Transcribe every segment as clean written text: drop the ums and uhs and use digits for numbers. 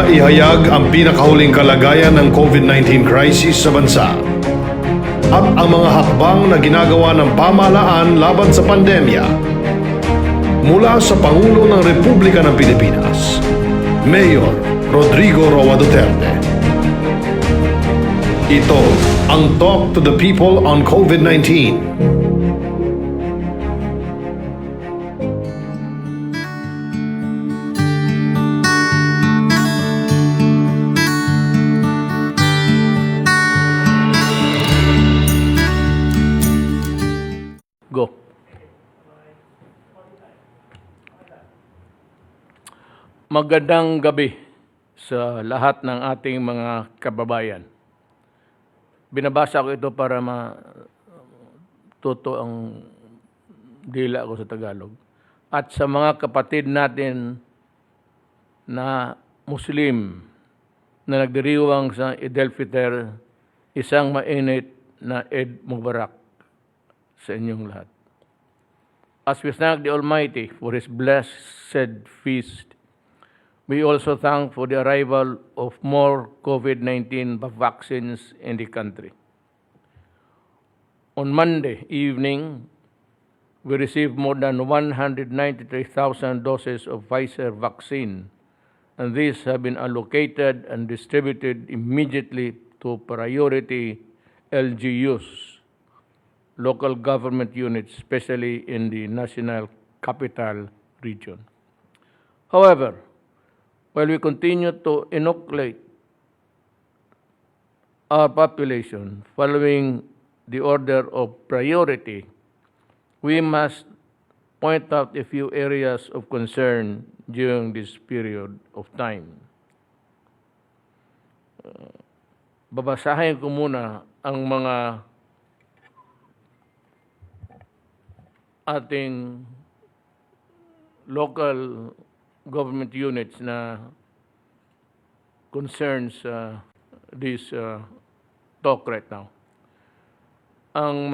na ihayag ang pinakahuling kalagayan ng COVID-19 crisis sa bansa at ang mga hakbang na ginagawa ng pamahalaan laban sa pandemya. Mula sa Pangulo ng Republika ng Pilipinas, Mayor Rodrigo Roa Duterte. Ito ang Talk to the People on COVID-19. Go. Magandang gabi sa lahat ng ating mga kababayan. Binabasa ko ito para matuto ang dila ko sa Tagalog. At sa mga kapatid natin na Muslim na nagdiriwang sa Eid al-Fitr, isang mainit na Eid Mubarak sa inyong lahat. As we thank the Almighty for His blessed feast, we also thank for the arrival of more COVID-19 vaccines in the country. On Monday evening, we received more than 193,000 doses of Pfizer vaccine, and these have been allocated and distributed immediately to priority LGUs, local government units, especially in the National Capital Region. However, while we continue to inoculate our population following the order of priority, we must point out a few areas of concern during this period of time. Babasahin ko muna ang mga ating local government units na concerns this talk right now. Ang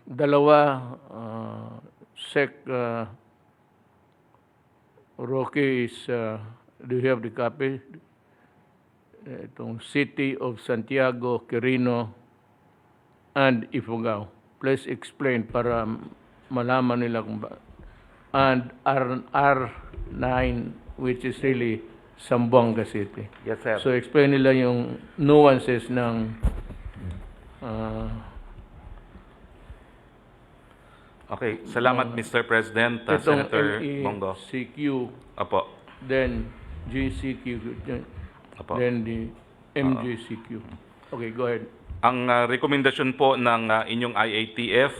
dalawa, Sec Roque is, do you have the copy? Itong City of Santiago, Quirino, and Ifugao. Please explain para malaman nila kung ba. And R9, which is really Zamboanga City. Yes, sir. So explain nila yung nuances ng Okay, salamat Mr. President, itong Senator Bongo. MECQ, Apo. then GCQ, Apo. then the MJCQ. Okay, go ahead. Ang rekomendasyon po ng inyong IATF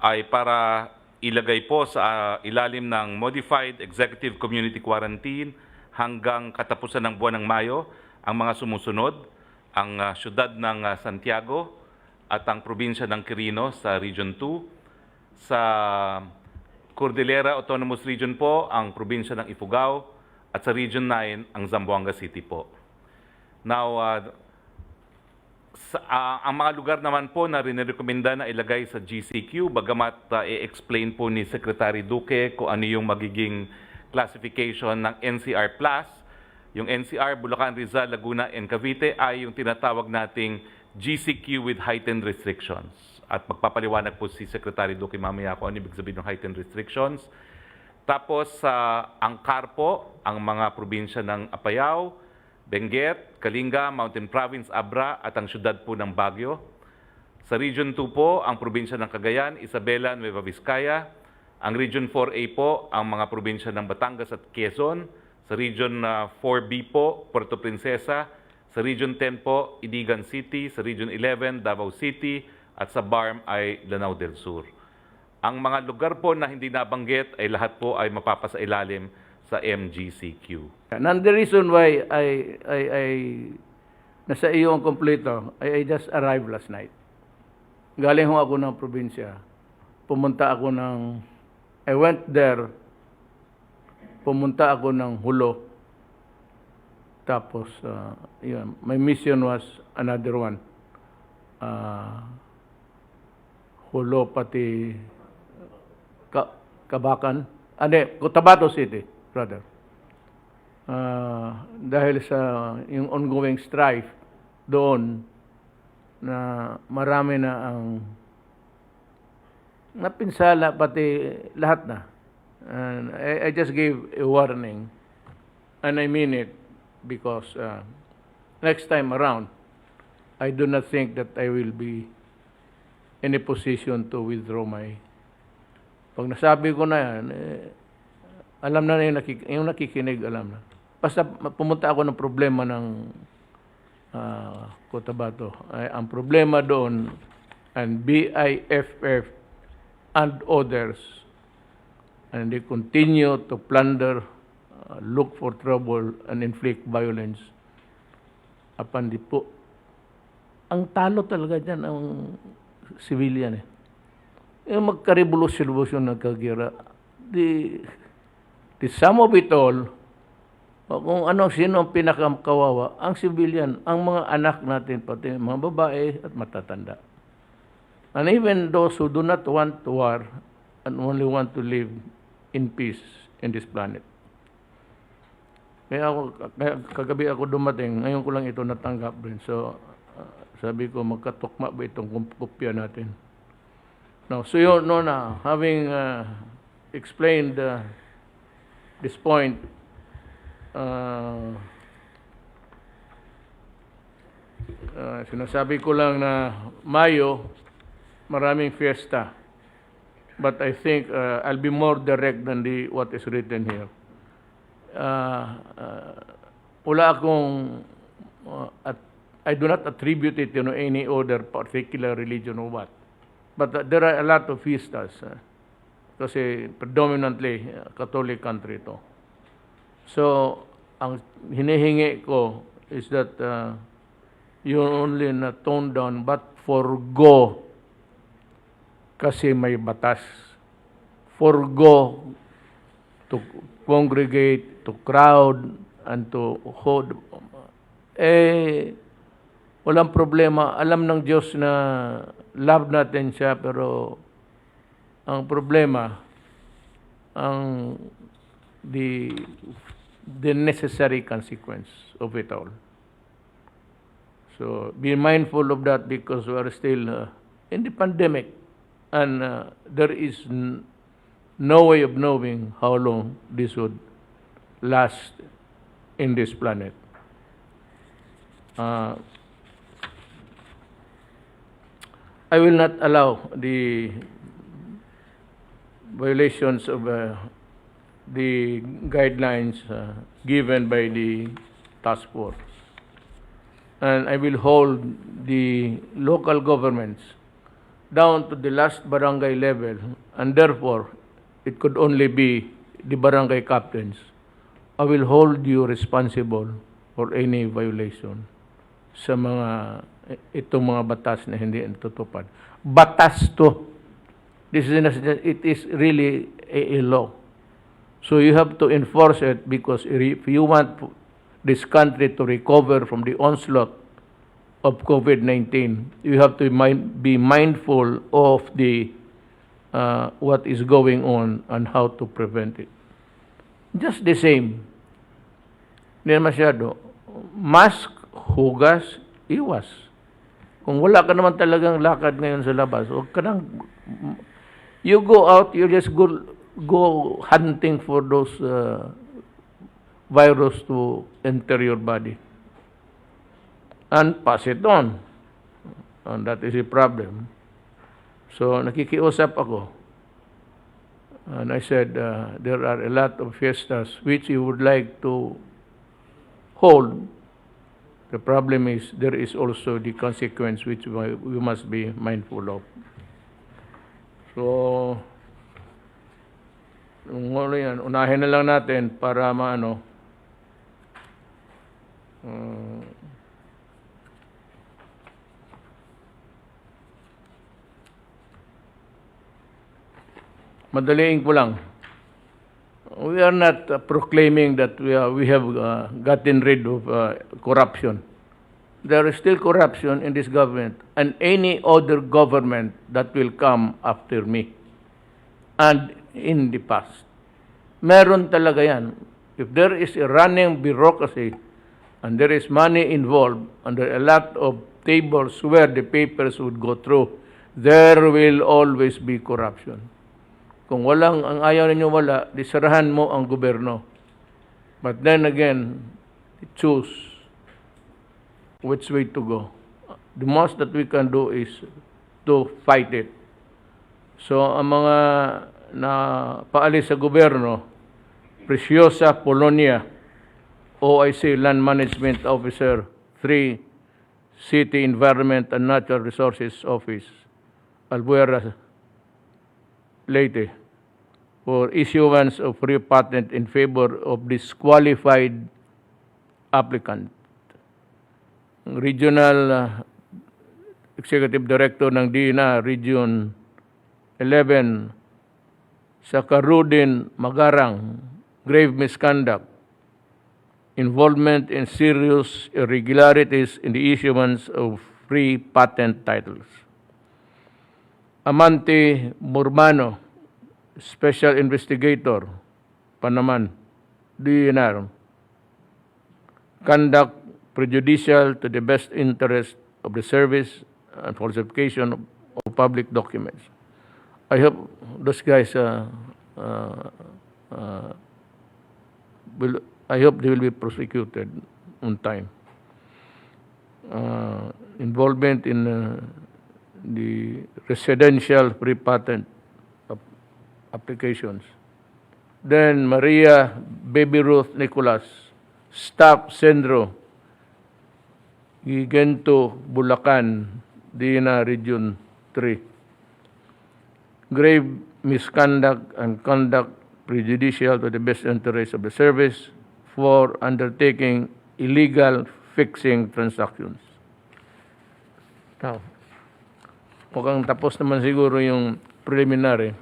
ay para ilagay po sa ilalim ng Modified Executive Community Quarantine hanggang katapusan ng buwan ng Mayo ang mga sumusunod, ang siyudad ng Santiago at ang probinsya ng Quirino sa Region 2, sa Cordillera Autonomous Region po ang probinsya ng Ifugao at sa Region 9 ang Zamboanga City po. Now, ang mga lugar naman po na rin-recommenda na ilagay sa GCQ, bagamat i-explain po ni Secretary Duque kung ano yung magiging classification ng NCR+. Yung NCR, Bulacan, Rizal, Laguna, and Cavite ay yung tinatawag nating GCQ with heightened restrictions. At magpapaliwanag po si Secretary Duque mamaya kung ano ibig sabihin ng heightened restrictions. Tapos, ang CAR po, ang mga probinsya ng Apayao, Benguet, Kalinga, Mountain Province, Abra at ang syudad po ng Baguio. Sa Region 2 po, ang probinsya ng Cagayan, Isabela, Nueva Vizcaya. Ang Region 4A po, ang mga probinsya ng Batangas at Quezon. Sa Region 4B po, Puerto Princesa. Sa Region 10 po, Iligan City. Sa Region 11, Davao City. At sa BARM ay Lanao del Sur. Ang mga lugar po na hindi nabanggit ay lahat po ay mapapasailalim sa MGCQ. And the reason why I nasa iyo ang kompleto, I just arrived last night. Galing ho ako ng probinsya. I went there, pumunta ako ng Hulo. Tapos, yun, my mission was another one. Hulo pati Kabakan, Cotabato City, rather. Dahil sa yung ongoing strife doon na marami na ang napinsala pati lahat na. And I just gave a warning, and I mean it, because next time around, I do not think that I will be in a position to withdraw my... Pag nasabi ko na yan, alam na yung nakikinig, alam na. Basta pumunta ako ng problema ng Cotabato. Ang problema doon, and BIFF and others, and they continue to plunder, look for trouble, and inflict violence upon the po. Ang talo talaga dyan ang civilian eh. Yung magka-revolusyon nagkagira. The sum of it all, kung sino ang pinakakawawa, ang civilian, ang mga anak natin, pati mga babae at matatanda. And even those who do not want war and only want to live in peace in this planet. Kaya kagabi ako dumating, ngayon ko lang ito natanggap rin. So, sabi ko, magkatukma ba itong kopya natin? Now, so you know na, having explained this point, sinasabi ko lang na Mayo, maraming fiesta. But I think I'll be more direct than what is written here. Wala akong, I do not attribute it to any other particular religion or what. But there are a lot of fiestas. Kasi predominantly Catholic country ito. So, ang hinihingi ko is that you only not tone down but forgo kasi may batas. Forgo to congregate, to crowd, and to hold. Walang problema. Alam ng Diyos na love natin siya, pero ang problema, the necessary consequence of it all. So, be mindful of that because we are still in the pandemic, and there is no way of knowing how long this would last in this planet. I will not allow the violations of the guidelines given by the task force. And I will hold the local governments down to the last barangay level, and therefore, it could only be the barangay captains. I will hold you responsible for any violation sa itong mga batas na hindi natutupad. Batas to. It is really a law. So you have to enforce it, because if you want this country to recover from the onslaught of COVID-19, you have to be mindful of what is going on and how to prevent it. Just the same. Hindi na masyado. Mask, hugas, iwas. Kung wala ka naman talagang lakad ngayon sa labas, huwag ka nang... You go out, you just go hunting for those virus to enter your body and pass it on. And that is a problem. So, nakikiusap ako. And I said, there are a lot of fiestas which you would like to hold. The problem is, there is also the consequence which we must be mindful of. So, yan, unahin na lang natin para madaliin ko lang. We are not proclaiming that we have gotten rid of corruption. There is still corruption in this government and any other government that will come after me. And in the past. Meron talaga yan. If there is a running bureaucracy and there is money involved and there are a lot of tables where the papers would go through, there will always be corruption. Kung walang, ang ayaw ninyo wala, disarahan mo ang gobyerno. But then again, choose which way to go. The most that we can do is to fight it. So, ang mga na paalis sa gobyerno, Preciosa Polonia, OIC Land Management Officer 3, City Environment and Natural Resources Office, Albuera, Leyte, for issuance of free patent in favor of disqualified applicant. Regional Executive Director ng DINA Region 11, Sakarudin Magarang, grave misconduct, involvement in serious irregularities in the issuance of free patent titles. Amante Murmano, Special Investigator, Panaman, DNR, conduct prejudicial to the best interest of the service and falsification of public documents. I hope those guys I hope they will be prosecuted on time. Involvement in the residential free patent applications. Then Maria Baby Ruth Nicolas, Staff Sendro, Gigento, Bulacan, DINA Region 3. Grave misconduct and conduct prejudicial to the best interest of the service for undertaking illegal fixing transactions. Now, mukhang tapos naman siguro yung preliminary.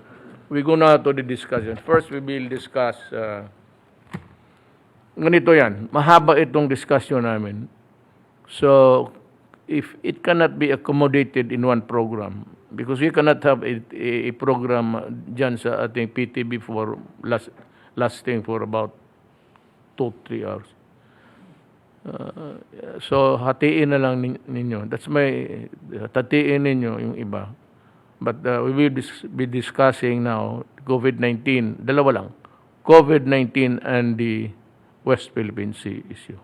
We go now to the discussion. First, we will discuss, ganito yan, mahaba itong discussion namin. So, if it cannot be accommodated in one program, because we cannot have a program dyan sa ating PTB for lasting for about 2-3 hours. So, hatiin na lang ninyo. That's my, hatiin ninyo yung iba. But we will be discussing now COVID-19, dalawa lang, COVID-19 and the West Philippine Sea issue.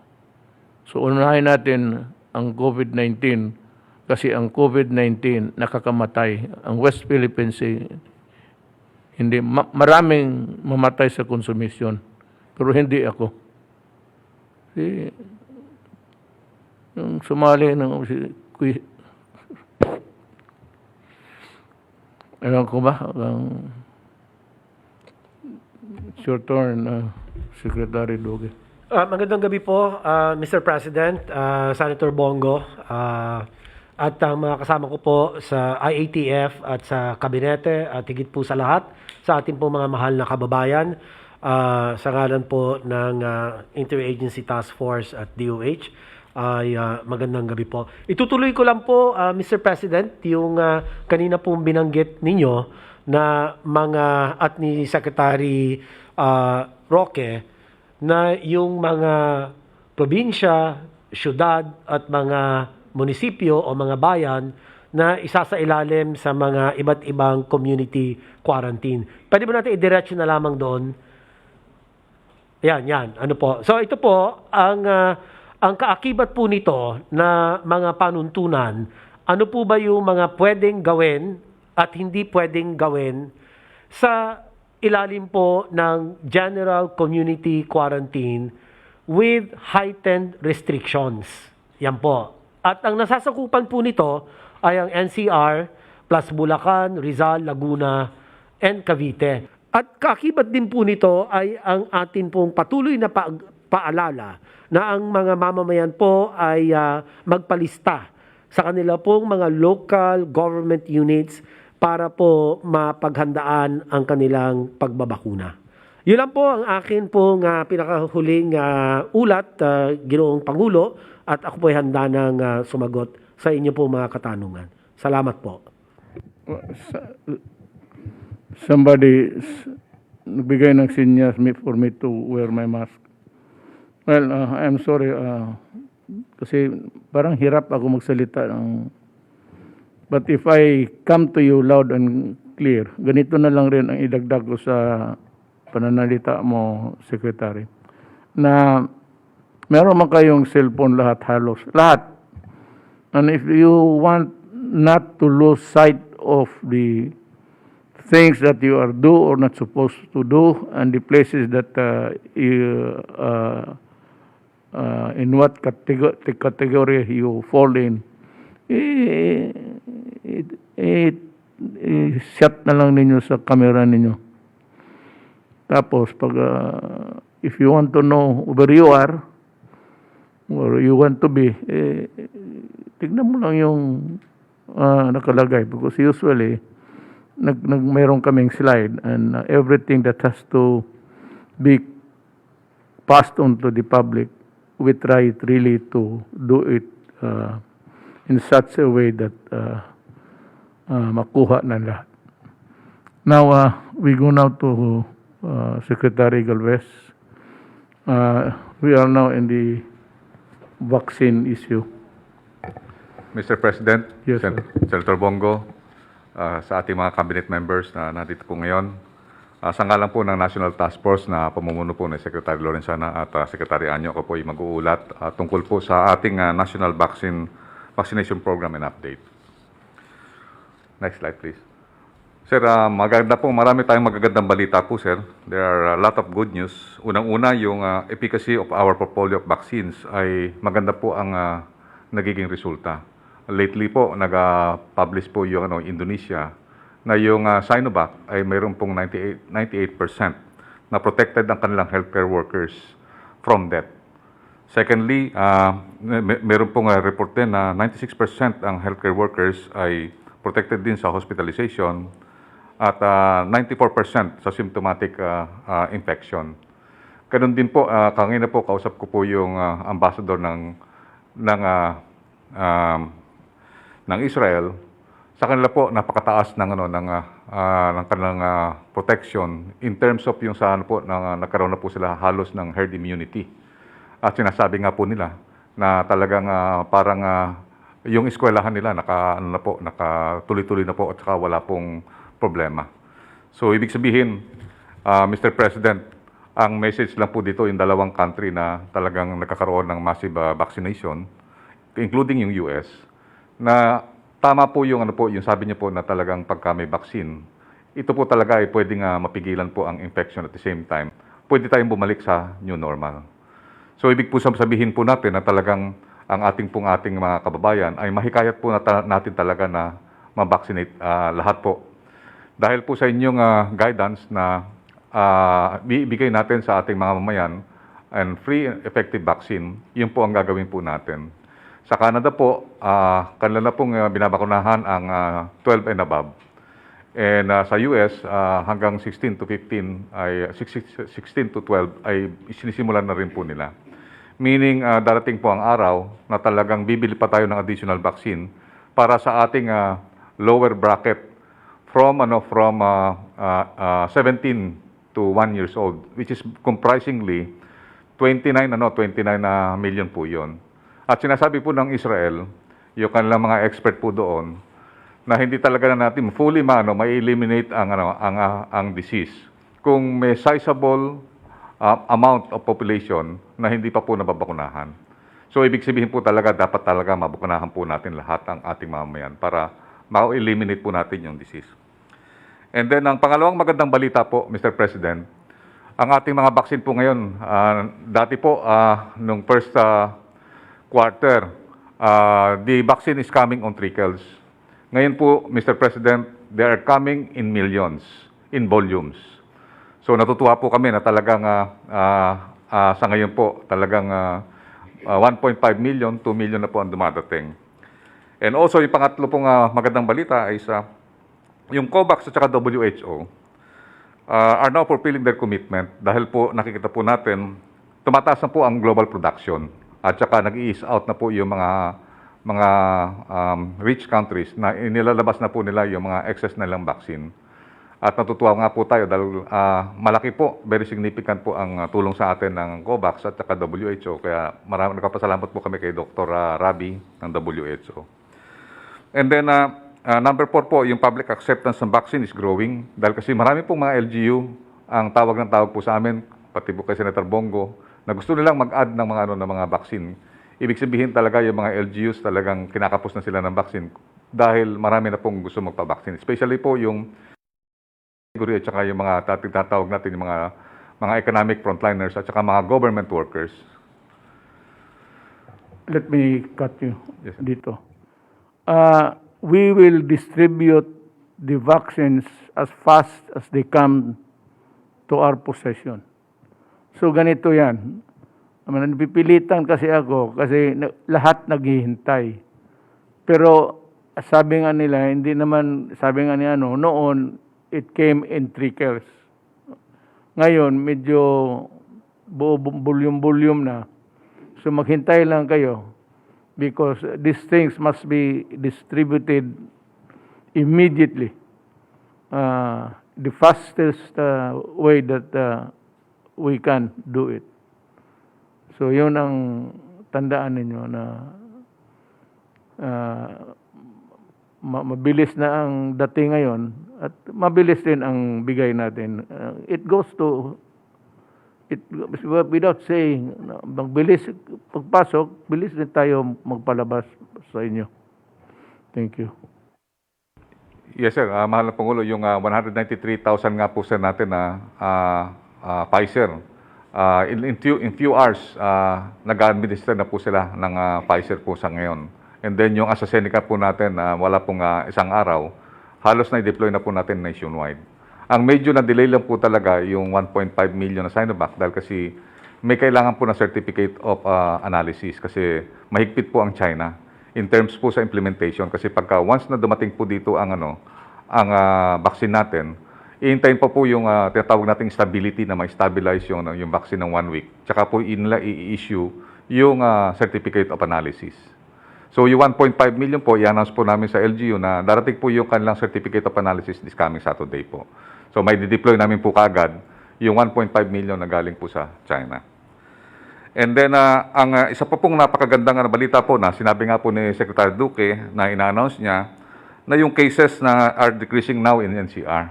So, unahin natin ang COVID-19 kasi ang COVID-19 nakakamatay. Ang West Philippine Sea, hindi, maraming mamatay sa konsumisyon. Pero hindi ako. Yung sumali ng ewan ko ba? It's your turn, Secretary Duque. Magandang gabi po, Mr. President, Senator Bongo, at ang mga kasama ko po sa IATF at sa Kabinete at higit po sa lahat sa ating po mga mahal na kababayan sa ngalan po ng Interagency Task Force at DOH. Ay magandang gabi po. Itutuloy ko lang po, Mr. President, yung kanina pong binanggit ninyo na mga at ni Secretary Roque na yung mga probinsya, syudad at mga munisipyo o mga bayan na isasailalim sa mga iba't ibang community quarantine. Pwede ba natin idiretso na lamang doon? Yan. Ano po? So ito po, ang kaakibat po nito na mga panuntunan, ano po ba yung mga pwedeng gawin at hindi pwedeng gawin sa ilalim po ng General Community Quarantine with heightened restrictions. Yan po. At ang nasasakupan po nito ay ang NCR plus Bulacan, Rizal, Laguna, and Cavite. At kaakibat din po nito ay ang atin pong patuloy na paalala na ang mga mamamayan po ay magpalista sa kanila pong mga local government units para po mapaghandaan ang kanilang pagbabakuna. Yun lang po ang akin pong pinakahuling ulat, Ginoong Pangulo, at ako po ay handa ng sumagot sa inyo po mga katanungan. Salamat po. Somebody nagbigay ng sinyas for me to wear my mask. Well, I'm sorry, kasi parang hirap ako magsalita ng. But if I come to you loud and clear, ganito na lang rin ang idagdag ko sa pananalita mo, Secretary, na meron man kayong cellphone lahat, halos. Lahat. And if you want not to lose sight of the things that you are do or not supposed to do and the places that in what category you fall in, shut na lang ninyo sa camera ninyo. Tapos, pag, if you want to know where you are, or you want to be, tignan mo lang yung nakalagay. Because usually, mayroon kaming slide and everything that has to be passed on to the public, we try really to do it in such a way that makuha na lahat. Now, we go now to Secretary Galvez. We are now in the vaccine issue. Mr. President, Yes, sir. Senator Bongo, sa ating mga cabinet members na nandito po ngayon, sa ngalan po ng National Task Force na pamumuno po ni Secretary Lorenzana at Secretary Anyo, ako po ay mag-uulat tungkol po sa ating National Vaccination Program and Update. Next slide, please. Sir, maganda po, marami tayong magagandang balita po, sir. There are a lot of good news. Unang-una, yung efficacy of our portfolio of vaccines ay maganda po ang nagiging resulta. Lately po, nag-publish po yung Indonesia na yung Sinovac ay mayroon pong 98% na protected ang kanilang healthcare workers from death. Secondly, mayroon pong report din na 96% ang healthcare workers ay protected din sa hospitalization at 94% sa symptomatic infection. Ganun din po, kanina po kausap ko po yung ambassador ng Israel. Sa kanila po napakataas ng kanilang protection in terms of yung sa nagkaroon na po sila halos ng herd immunity. At sinasabi nga po nila na talagang parang yung eskwelahan nila nakatuloy-tuloy na po at saka wala pong problema. So ibig sabihin, Mr. President, ang message lang po dito yung dalawang country na talagang nagkakaroon ng massive vaccination, including yung US, na tama po yung yung sabi niyo po na talagang pagka may vaccine, ito po talaga ay pwedeng mapigilan po ang infection at the same time. Pwede tayong bumalik sa new normal. So ibig po sabihin po natin na talagang ang ating mga kababayan ay mahikayat po natin talaga na ma-vaccinate lahat po. Dahil po sa inyong guidance na ibigay natin sa ating mga mamayan and free and effective vaccine, yun po ang gagawin po natin. Sa Canada po, kanila na pong binabakunahan ang 12 and above. And sa US, hanggang 16 to 15, 16 to 12 ay sinisimulan na rin po nila. Meaning, darating po ang araw na talagang bibili pa tayo ng additional vaccine para sa ating lower bracket from 17 to 1 years old, which is comprisingly 29 million po yon. At sinasabi po ng Israel, yung kanilang mga expert po doon, na hindi talaga na natin fully ma-eliminate ang disease. Kung may sizable amount of population na hindi pa po nababakunahan. So ibig sabihin po talaga, dapat talaga mabakunahan po natin lahat ang ating mamamayan para ma-eliminate po natin yung disease. And then, ang pangalawang magandang balita po, Mr. President, ang ating mga vaccine po ngayon, dati po, nung first quarter, the vaccine is coming on trickles. Ngayon po, Mr. President, they are coming in millions, in volumes. So natutuwa po kami na talagang sa ngayon po, talagang 1.5 million, 2 million na po ang dumadating. And also, yung pangatlo pong magandang balita ay yung COVAX at saka WHO are now fulfilling their commitment dahil po nakikita po natin, tumataas na po ang global production at saka nag-ease out na po yung mga rich countries na inilalabas na po nila yung mga excess na lang vaccine. At natutuwa nga po tayo dahil malaki po, very significant po ang tulong sa atin ng COVAX at saka WHO. Kaya maraming nagpapasalamat po kami kay Dr. Rabi ng WHO. And then, number 4 po, yung public acceptance ng vaccine is growing. Dahil kasi marami pong mga LGU ang tawag ng tawag po sa amin, pati po kay Senator Bongo, na gusto nilang mag-add ng mga, ng mga vaccine. Ibig sabihin talaga yung mga LGUs talagang kinakapos na sila ng vaccine dahil marami na pong gusto magpa-vaccine. Especially po yung at saka yung mga tatawag natin, yung mga economic frontliners at saka mga government workers. Let me cut you Yes, sir. dito. We will distribute the vaccines as fast as they come to our possession. So ganito yan. Napipilitan kasi ako kasi lahat naghihintay. Pero sabi nga nila, hindi naman, sabi nga ni noon, it came in trickles. Ngayon, medyo volume na. So maghintay lang kayo because these things must be distributed immediately. The fastest way that we can do it. So yun ang tandaan ninyo na mabilis na ang dating ngayon at mabilis din ang bigay natin. It goes to, without saying, magbilis, pagpasok, bilis din tayo magpalabas sa inyo. Thank you. Yes, sir. Mahal na Pangulo, yung 193,000 nga po sir natin na Pfizer. In few hours, nag-administer na po sila ng Pfizer po sa ngayon. And then yung AstraZeneca po natin, wala pong isang araw, halos na-deploy na po natin nationwide. Ang medyo na-delay lang po talaga yung 1.5 million na Sinovac dahil kasi may kailangan po na certificate of analysis kasi mahigpit po ang China in terms po sa implementation. Kasi pagka once na dumating po dito ang vaccine natin, iintayin pa po yung tinatawag nating stability na ma-stabilize yung vaccine ng 1 week. Tsaka po nila i-issue yung certificate of analysis. So yung 1.5 million po, i-announce po namin sa LGU na darating po yung kanilang certificate of analysis this coming Saturday po. So may deploy namin po kagad yung 1.5 million na galing po sa China. And then ang isa pa pong napakagandang balita po na sinabi nga po ni Secretary Duque na ina-announce niya na yung cases na are decreasing now in NCR.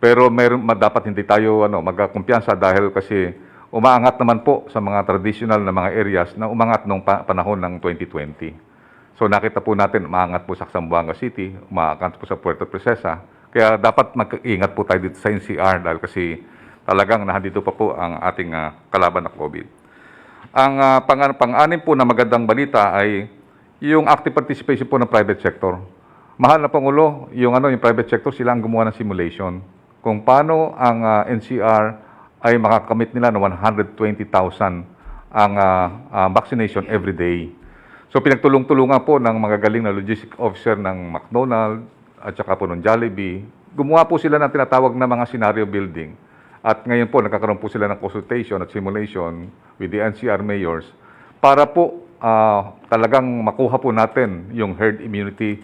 Pero dapat hindi tayo magkumpiyansa dahil kasi umaangat naman po sa mga traditional na mga areas na umangat nung panahon ng 2020. So nakita po natin, umaangat po sa Zamboanga City, umaangat po sa Puerto Princesa. Kaya dapat mag-ingat po tayo dito sa NCR dahil kasi talagang nandito pa po ang ating kalaban na COVID. Ang pang-anim po na magandang balita ay yung active participation po ng private sector. Mahal na Pangulo, yung private sector, sila ang gumawa ng simulation kung paano ang NCR ay makakamit nila ng 120,000 ang vaccination every day. So pinagtulong-tulungan po ng mga galing na logistic officer ng McDonald's at saka po ng Jollibee. Gumawa po sila ng tinatawag na mga scenario building. At ngayon po nagkakaroon po sila ng consultation at simulation with the NCR mayors para po talagang makuha po natin yung herd immunity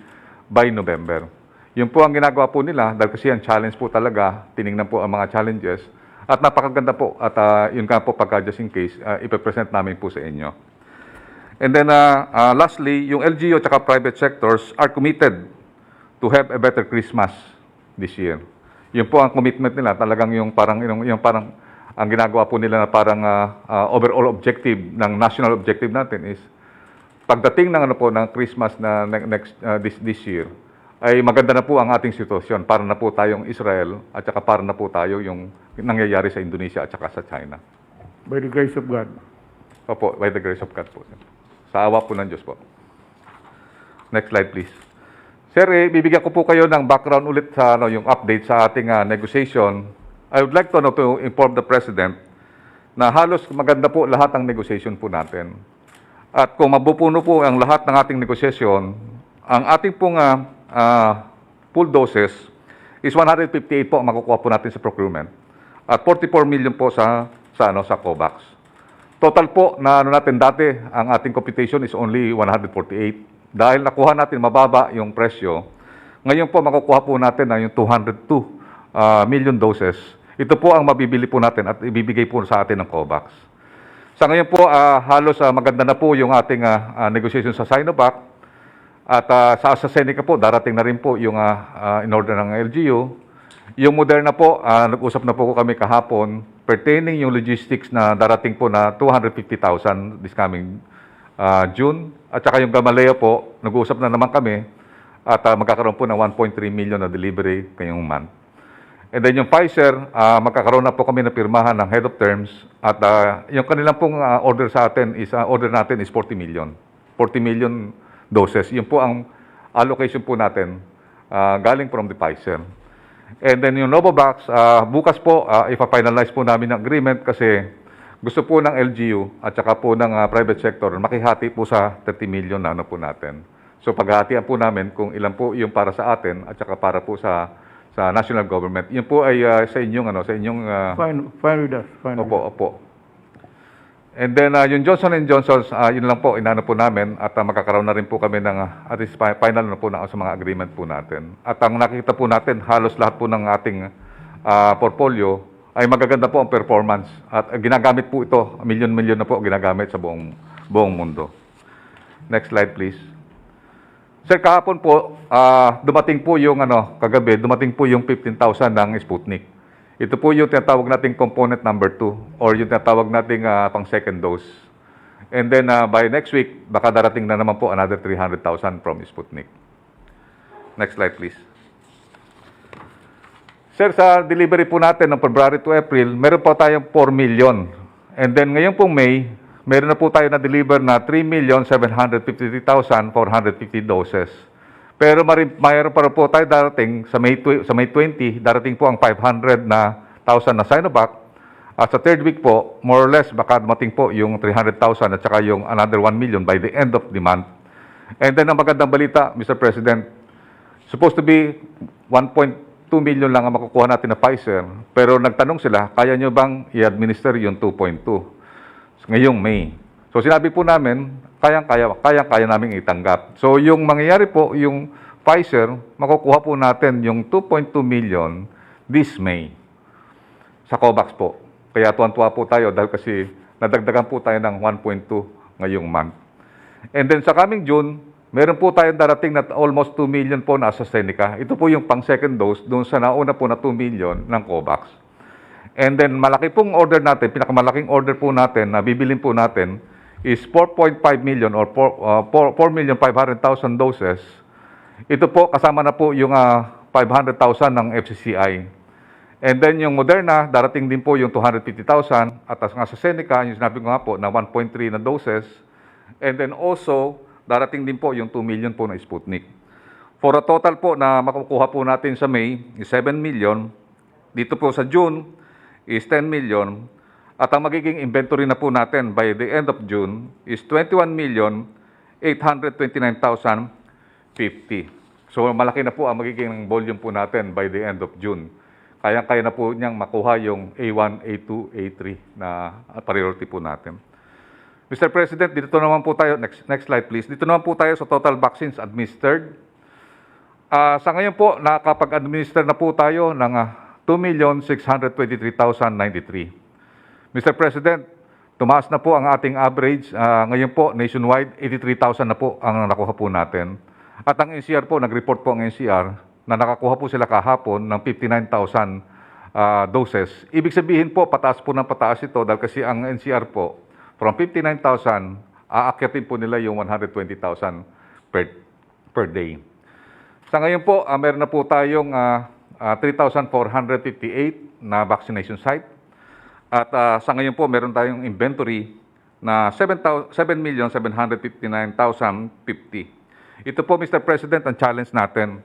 by November. Yun po ang ginagawa po nila dahil kasi ang challenge po talaga, tiningnan po ang mga challenges at napakaganda po at yun nga po pagka just in case, ipipresent namin po sa inyo. And then lastly, yung LGU at private sectors are committed to have a better Christmas this year. Yun po ang commitment nila, talagang yung parang ang ginagawa po nila na parang overall objective ng national objective natin is pagdating ng ng Christmas na this year ay maganda na po ang ating sitwasyon para na po tayong Israel at saka para na po tayo yung nangyayari sa Indonesia at saka sa China. By the grace of God. Opo, by the grace of God po. Sa awa po ng Diyos po. Next slide please. Sir, bibigyan ko po kayo ng background ulit sa yung update sa ating negotiation. I would like to inform the President na halos maganda po lahat ng negotiation po natin. At kung mabupuno po ang lahat ng ating negosyasyon, ang ating pong full doses is 158 po ang makukuha po natin sa procurement. At 44 million po sa COVAX. Total po na natin dati, ang ating computation is only 148. Dahil nakuha natin mababa yung presyo, ngayon po makukuha po natin na yung 202 million doses. Ito po ang mabibili po natin at ibibigay po sa atin ng COVAX. Sa ngayon po, halos maganda na po yung ating negotiation sa Sinovac. At sa AstraZeneca po, darating na rin po yung in-order ng LGU. Yung Moderna po, nag-usap na po kami kahapon pertaining yung logistics na darating po na 250,000 this coming June. At saka yung Gamaleya po, nag-uusap na naman kami at magkakaroon po ng 1.3 million na delivery ngayong month. And then yung Pfizer, magkakaroon na po kami na pirmahan ng head of terms at yung kanilang pong order sa atin is, order natin is 40 million. 40 million doses. Yun po ang allocation po natin galing from the Pfizer. And then yung Novavax, bukas po, ipa-finalize po namin ang agreement kasi gusto po ng LGU at saka po ng private sector makihati po sa 30 million na ano po natin. So paghahatian po namin kung ilan po yung para sa atin at saka para po sa national government. Yun po ay sa inyong Fine with us. Fine with us. opo. And then yung Johnson & Johnson, yun lang po inano po namin at magkakaroon na rin po kami ng at least final na po na sa mga agreement po natin. At ang nakikita po natin, halos lahat po ng ating portfolio ay magaganda po ang performance at ginagamit po ito, milyon-milyon na po ginagamit sa buong mundo. Next slide please. Sir, kahapon po, dumating po yung kagabi, dumating po yung 15,000 ng Sputnik. Ito po yung tinatawag nating component number 2 or yung tinatawag nating pang second dose. And then by next week, baka darating na naman po another 300,000 from Sputnik. Next slide please. Sir, sa delivery po natin ng February to April, meron po tayong 4 million. And then ngayon pong May, meron na po tayo na-deliver na 3,753,450 doses. Pero mayroon pa rin po tayo darating sa May 20, darating po ang 500,000 na Sinovac. At sa third week po, more or less, baka dumating po yung 300,000 at saka yung another 1 million by the end of the month. And then ang magandang balita, Mr. President, supposed to be 1.2 million lang ang makukuha natin na Pfizer. Pero nagtanong sila, kaya nyo bang i-administer yung 2.2 ngayong May? So sinabi po namin, kaya namin itanggap. So yung mangyayari po, yung Pfizer, makukuha po natin yung 2.2 million this May sa COVAX po. Kaya tuwan-tuwa po tayo dahil kasi nadagdagan po tayo ng 1.2 ngayong month. And then sa coming June, meron po tayong darating na almost 2 million po na AstraZeneca. Ito po yung pang second dose doon sa nauna po na 2 million ng COVAX. And then malaki pong order natin, pinakamalaking order po natin na bibilin po natin is 4.5 million or 4,500,000 doses. Ito po, kasama na po yung 500,000 ng FCCI. And then yung Moderna, darating din po yung 250,000. At ang AstraZeneca, yung sinabi ko nga po, na 1.3 na doses. And then also, darating din po yung 2 million po na Sputnik. For a total po na makukuha po natin sa May is 7 million. Dito po sa June is 10 million. At ang magiging inventory na po natin by the end of June is 21,829,050. So malaki na po ang magiging volume po natin by the end of June. Kaya na po niyang makuha yung A1, A2, A3 na priority po natin. Mr. President, dito naman po tayo, next slide please. Dito naman po tayo sa total vaccines administered. Sa ngayon po, nakapag-administer na po tayo ng 2,623,093. Mr. President, tumaas na po ang ating average. Ngayon po, nationwide, 83,000 na po ang nakuha po natin. At ang NCR po, nag-report po ang NCR na nakakuha po sila kahapon ng 59,000 doses. Ibig sabihin po, pataas po ng pataas ito dahil kasi ang NCR po, from 59,000, aakyatin po nila yung 120,000 per day. Sa ngayon po, meron na po tayong 3,458 na vaccination site. At sa ngayon po, meron tayong inventory na 7,759,050. Ito po, Mr. President, ang challenge natin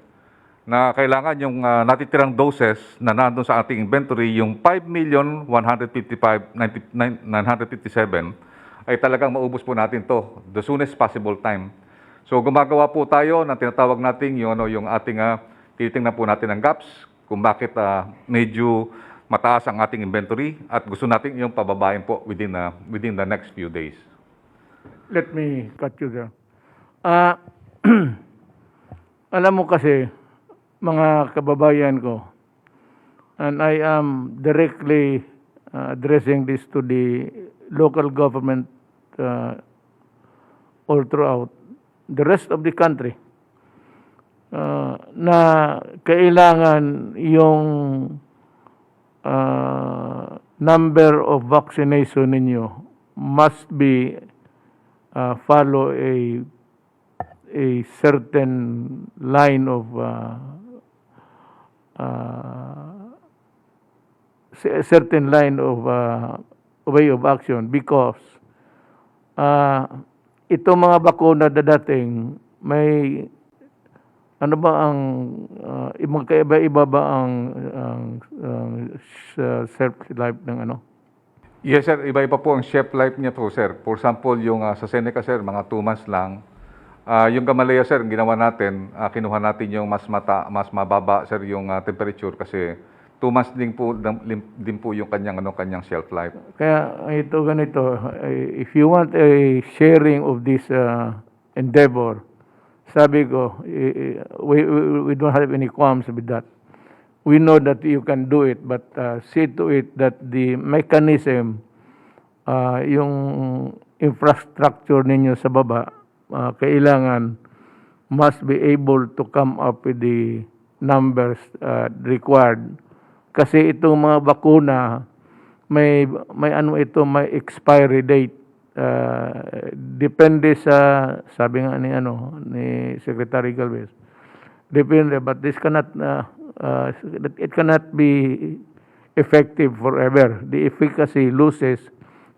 na kailangan yung natitirang doses na nandun sa ating inventory, yung 5,155,957, ay talagang maubos po natin to the soonest possible time. So gumagawa po tayo ng tinatawag natin yung ating, titingnan po natin ang gaps, kung bakit medyo mataas ang ating inventory at gusto natin yung pababain po within the next few days. Let me cut you there. Alam mo kasi, mga kababayan ko, and I am directly addressing this to the local government all throughout the rest of the country, na kailangan yung number of vaccination ninyo must be follow a certain line of way of action, because itong mga bakuna dadating, may ano ba ang magkaiba-iba ba ang shelf life ng ano? Yes, sir. Iba-iba po ang shelf life niya po, sir. For example, yung sa Seneca, sir, mga 2 months lang. Yung Gamaleya, sir, ginawa natin, kinuha natin yung mas mababa, sir, yung temperature kasi 2 months din po yung kanyang shelf life. Kaya ito ganito, if you want a sharing of this endeavor, sabi ko, we don't have any qualms with that. We know that you can do it, but see to it that the mechanism, yung infrastructure ninyo sa baba, kailangan must be able to come up with the numbers required. Kasi itong mga bakuna, may expiry date. Depende sa, sabi nga ni Secretary Galvez, depende, but this cannot, it cannot be effective forever. The efficacy loses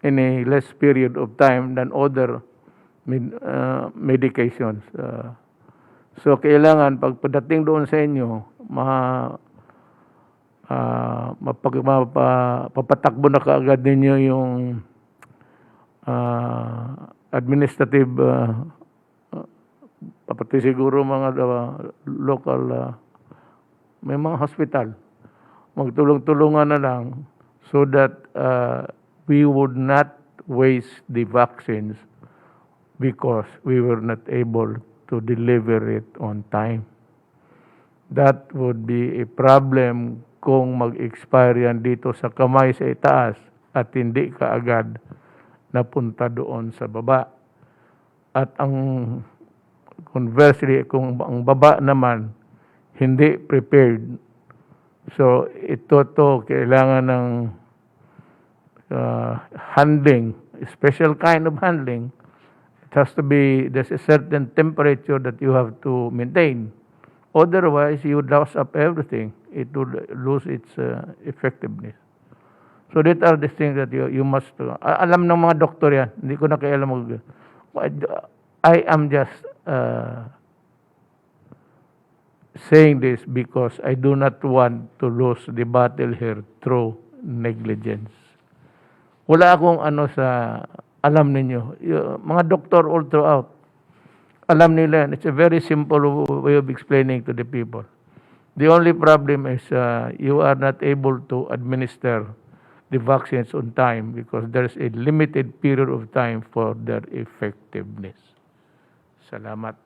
in a less period of time than other medications. So, kailangan, pag pagdating doon sa inyo, papatakbo na kaagad ninyo yung administrative, pati siguro mga local, may mga hospital, magtulong-tulungan na lang so that we would not waste the vaccines because we were not able to deliver it on time. That would be a problem kung mag-expire yan dito sa kamay sa itaas at hindi kaagad napunta doon sa baba. At ang conversely, kung ang baba naman hindi prepared, so ito kailangan ng handling, special kind of handling. It has to be, there's a certain temperature that you have to maintain. Otherwise, you would louse up everything. It would lose its effectiveness. So that are the things that you must alam ng mga doktor yan. Hindi ko na kailan I am just saying this because I do not want to lose the battle here through negligence. Wala akong alam ninyo. Mga doktor all throughout, alam nila yan. It's a very simple way of explaining to the people. The only problem is you are not able to administer the vaccines on time because there's a limited period of time for their effectiveness. Salamat.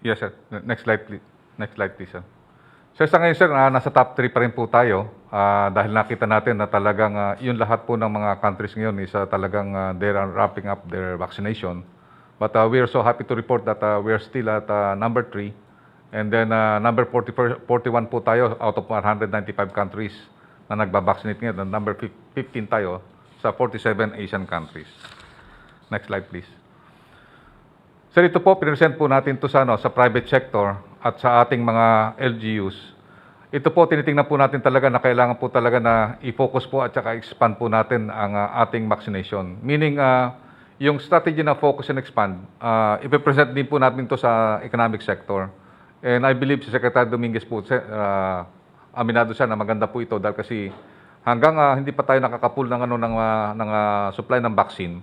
Yes, sir. Next slide, please. Next slide, please, sir. Sir, sa ngayon, sir, nasa top 3 pa rin po tayo dahil nakita natin na talagang yung lahat po ng mga countries ngayon is talagang they are wrapping up their vaccination. But we are so happy to report that we are still at number 3. And then number 41 po tayo out of 195 countries na nagbabaccinate ngayon. Number 15 tayo sa 47 Asian countries. Next slide, please. Sir, ito po, pinresent po natin ito sa private sector at sa ating mga LGUs. Ito po, tinitingnan po natin talaga na kailangan po talaga na i-focus po at saka expand po natin ang ating vaccination. Meaning, yung strategy na focus and expand, ipipresent din po natin ito sa economic sector. And I believe si Secretary Dominguez po, aminado siya na maganda po ito dahil kasi hanggang hindi pa tayo nakakapul ng supply ng vaccine,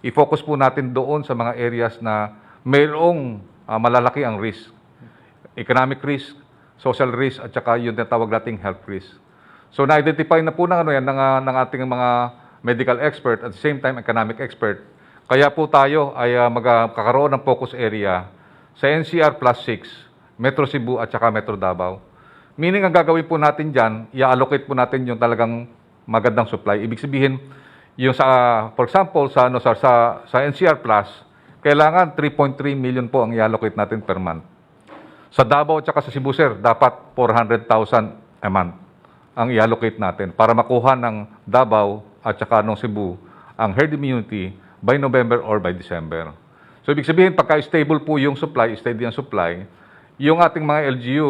i-focus po natin doon sa mga areas na mayroong malalaki ang risk. Economic risk, social risk, at saka yung tinatawag nating health risk. So na-identify na po ng ating mga medical expert at the same time economic expert. Kaya po tayo ay magkakaroon ng focus area sa NCR plus 6 Metro Cebu at saka Metro Davao. Meaning ang gagawin po natin dyan, i-allocate po natin yung talagang magandang supply. Ibig sabihin, yung for example, sa NCR Plus, kailangan 3.3 million po ang i-allocate natin per month. Sa Davao at saka sa Cebu, sir, dapat 400,000 a month ang i-allocate natin para makuha ng Davao at saka ng Cebu ang herd immunity by November or by December. So, ibig sabihin, pagka-stable po yung supply, steady ang supply, yung ating mga LGU,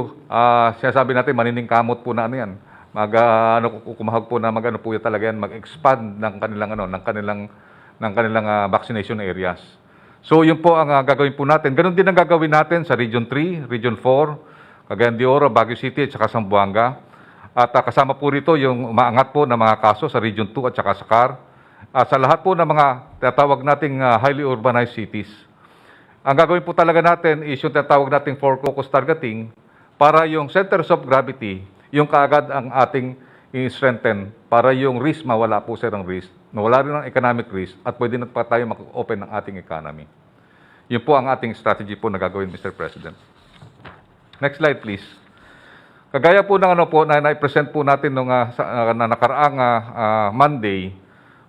sinasabi natin, maniningkamot po na ano yan. Kumahag po na mag-ano po yan talaga yan, mag-expand ng kanilang vaccination areas. So, yun po ang gagawin po natin. Ganon din ang gagawin natin sa Region 3, Region 4, Cagayan de Oro, Baguio City, at saka Zamboanga. At kasama po rito yung umaangat po ng mga kaso sa Region 2 at saka sa CAR. Sa lahat po ng mga tinatawag nating highly urbanized cities. Ang gagawin po talaga natin is yung tinatawag nating four-focus targeting para yung centers of gravity, yung kaagad ang ating i-strengthen para yung risk mawala po sir ang risk, mawala rin ang economic risk at pwede na pa tayo mag-open ng ating economy. Yun po ang ating strategy po na gagawin, Mr. President. Next slide, please. Kagaya po ng na na-present po natin nung na nakaraang Monday,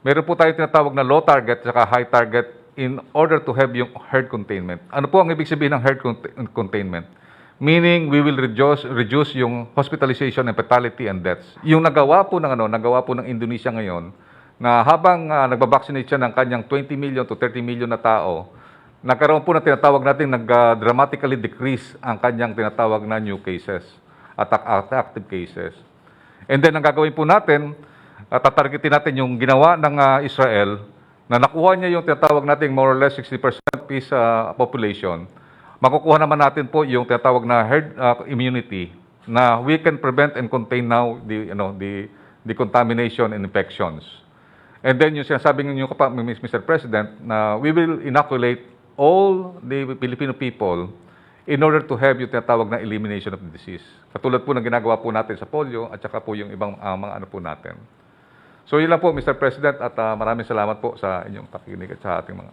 meron po tayo tinatawag na low target at high target in order to have yung herd containment. Ano po ang ibig sabihin ng herd containment? Meaning, we will reduce yung hospitalization and fatality and deaths. Yung nagawa po ng Indonesia ngayon, na habang nagbabaccinate siya ng kanyang 20 million to 30 million na tao, nagkaroon po na tinatawag natin, dramatically decrease ang kanyang tinatawag na new cases at active cases. And then, ang gagawin po natin, tatargetin natin yung ginawa ng Israel, na nakuha niya yung tinatawag natin more or less 60% peace population. Makukuha naman natin po yung tinatawag na herd immunity na we can prevent and contain now the contamination and infections. And then yung sinasabi niyo Mr. President, na we will inoculate all the Filipino people in order to have yung tinatawag na elimination of the disease. Katulad po ng ginagawa po natin sa polio at saka po yung ibang mga ano po natin. So yun lang po Mr. President at maraming salamat po sa inyong pakikinig at sa ating mga...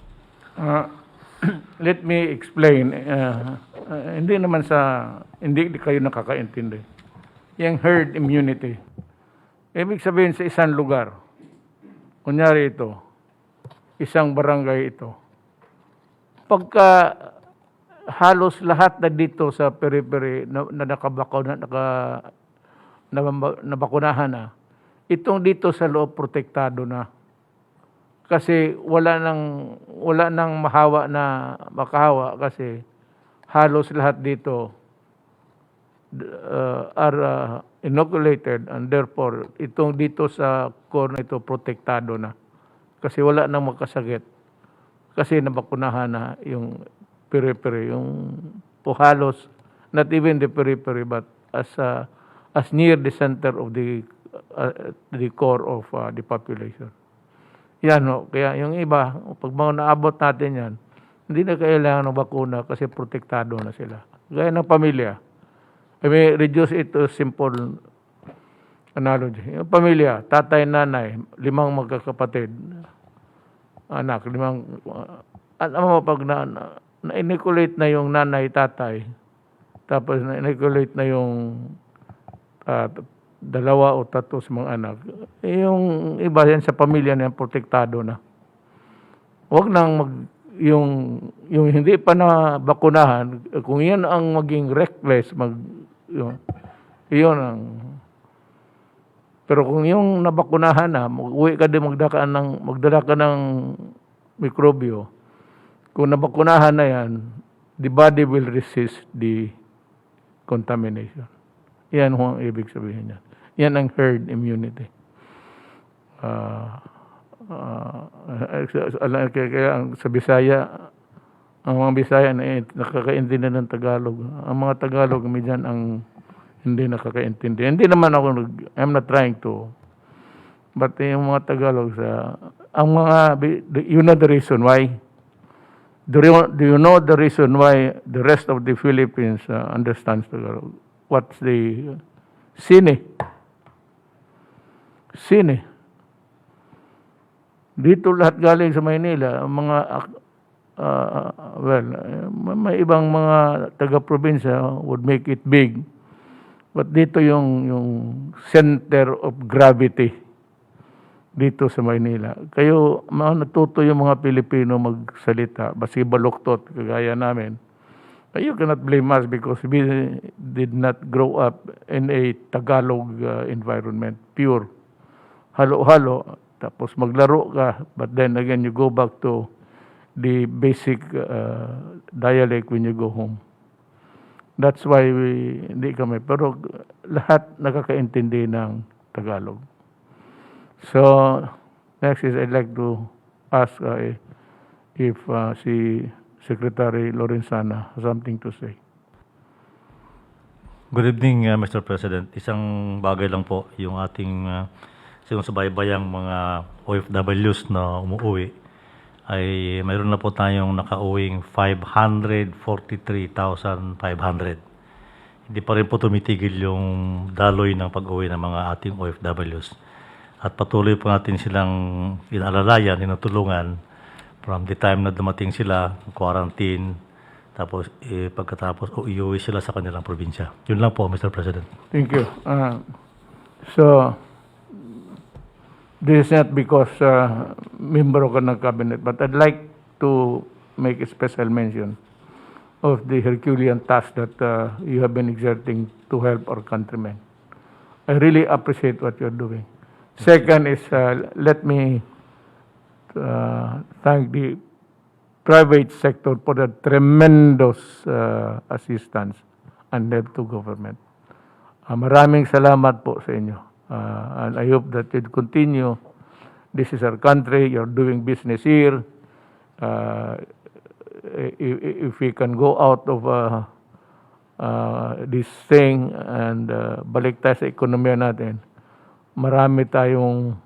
Let me explain. Hindi kayo nakakaintindi. Yung herd immunity. Ibig sabihin sa isang lugar, kunyari ito, isang barangay ito, pagka halos lahat na dito sa periphery na nabakunahan na, itong dito sa loob protektado na. Kasi wala nang makahawa kasi halos lahat dito are inoculated and therefore itong dito sa core na ito protektado na. Kasi wala nang magkasakit. Kasi nabakunahan na yung periphery, yung halos not even the periphery but as near the center of the core of the population. Yan, no? Kaya yung iba, pag naabot natin yan, hindi na kailangan ng bakuna kasi protektado na sila. Gaya ng pamilya. I mean, reduce it to simple analogy. Yung pamilya, tatay, nanay, 5 magkakapatid, anak, 5, alam mo, pag na-inoculate na yung nanay, tatay, tapos na-inoculate na yung 2 o 3 sa mga anak, yung iba yan sa pamilya na protektado na. Huwag nang yung hindi pa na bakunahan, kung yan ang maging reckless, yun ang... Pero kung yung nabakunahan na, uwi ka din magdala ka ng mikrobyo, kung nabakunahan na yan, the body will resist the contamination. Yan ang ibig sabihin niya. Yan ang herd immunity. Kaya sa Bisaya, ang mga Bisaya nakakaintindi ng Tagalog. Ang mga Tagalog, medyan ang hindi nakakaintindi. Hindi naman ako, I'm not trying to. But yung mga Tagalog, you know the reason why? Do you know the reason why the rest of the Philippines understands Tagalog? What's the sine? Sine. Dito lahat galing sa Maynila, ang mga may ibang mga taga-probinsya would make it big. But dito yung center of gravity dito sa Maynila. Kayo, natuto yung mga Pilipino magsalita, basi baluktot, kagaya namin. You cannot blame us because we did not grow up in a Tagalog environment, pure. Halo-halo, tapos maglaro ka, but then again, you go back to the basic dialect when you go home. That's why hindi kami. Pero lahat nakakaintindi ng Tagalog. So, next is I'd like to ask if si Secretary Lorenzana has something to say. Good evening, Mr. President. Isang bagay lang po yung ating sinusubaybayang mga OFWs na umuwi ay mayroon na po tayong nakauwing 543,500. Hindi pa rin po tumitigil yung daloy ng pag-uwi ng mga ating OFWs. At patuloy po natin silang inalalayan, tinutulungan from the time na dumating sila, quarantine, tapos pagkatapos iuwi sila sa kanilang probinsya. Yun lang po, Mr. President. Thank you. So, this is not because member ko ng cabinet, but I'd like to make a special mention of the Herculean task that you have been exerting to help our countrymen. I really appreciate what you're doing. Second is, let me thank the private sector for the tremendous assistance and help to government. Maraming salamat po sa inyo. And I hope that you'd continue. This is our country. You're doing business here. If we can go out of this thing and balik tayo sa ekonomiya natin, marami tayong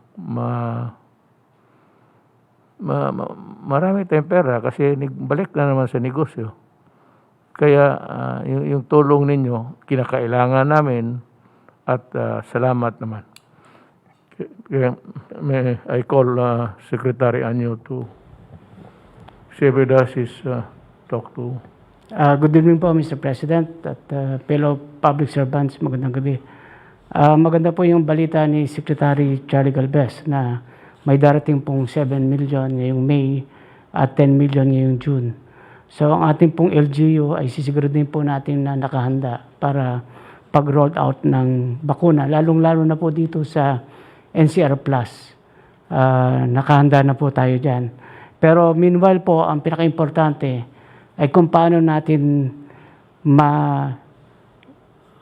marami tayong pera kasi balik na naman sa negosyo. Kaya yung tulong ninyo, kinakailangan namin at salamat naman. Kaya I call Secretary Anyo to share with us his talk to. Good evening po, Mr. President at fellow public servants. Magandang gabi. Maganda po yung balita ni Secretary Charlie Galvez na may darating pong 7 million ngayong May at 10 million ngayong June. So ang ating pong LGU ay sisiguraduhin po natin na nakahanda para pag-roll out ng bakuna, lalong-lalo na po dito sa NCR Plus. Nakahanda na po tayo dyan. Pero meanwhile po, ang pinaka-importante ay kung paano natin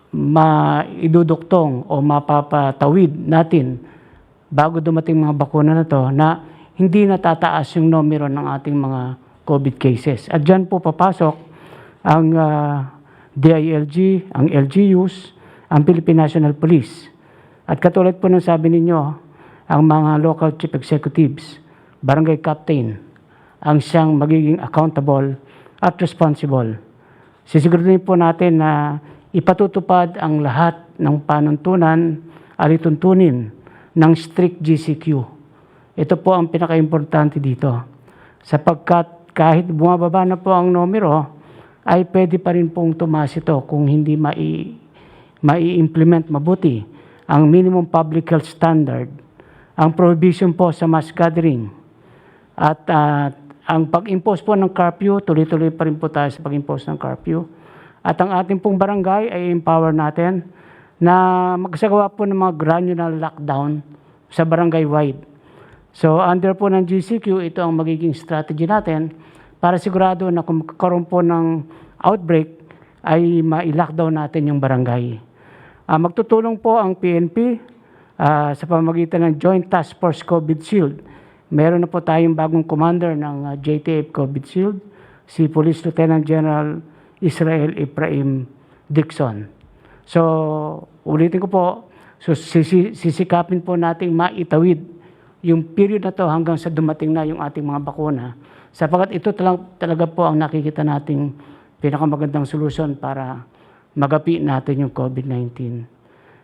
maiduduktong o mapapatawid natin bago dumating mga bakuna na to na hindi natataas yung numero ng ating mga COVID cases. At dyan po papasok ang DILG, ang LGUs, ang Philippine National Police. At katulad po ng sabi ninyo, ang mga local chief executives, barangay captain, ang siyang magiging accountable at responsible. Sisiguraduhin po natin na ipatutupad ang lahat ng panuntunan, alituntunin ng strict GCQ. Ito po ang pinaka-importante dito. Sapagkat kahit bumababa na po ang numero, ay pwede pa rin pong tumaas ito kung hindi mai-implement mabuti ang minimum public health standard, ang prohibition po sa mass gathering, at ang pag-impose po ng curfew, tuloy-tuloy pa rin po tayo sa pag-impose ng curfew. At ang ating pong barangay ay empower natin na magsagawa po ng mga granular lockdown sa barangay-wide. So under po ng GCQ, ito ang magiging strategy natin para sigurado na kung magkakaroon po ng outbreak, ay ma-lockdown natin yung barangay. Magtutulong po ang PNP sa pamamagitan ng Joint Task Force COVID Shield. Meron na po tayong bagong commander ng JTF COVID Shield, si Police Lieutenant General Israel Ephraim Dixon. So, ulitin ko po, so sisikapin po nating maitawid yung period na to hanggang sa dumating na yung ating mga bakuna. Sapagkat ito talaga po ang nakikita nating pinakamagandang solusyon para magapi natin yung COVID-19.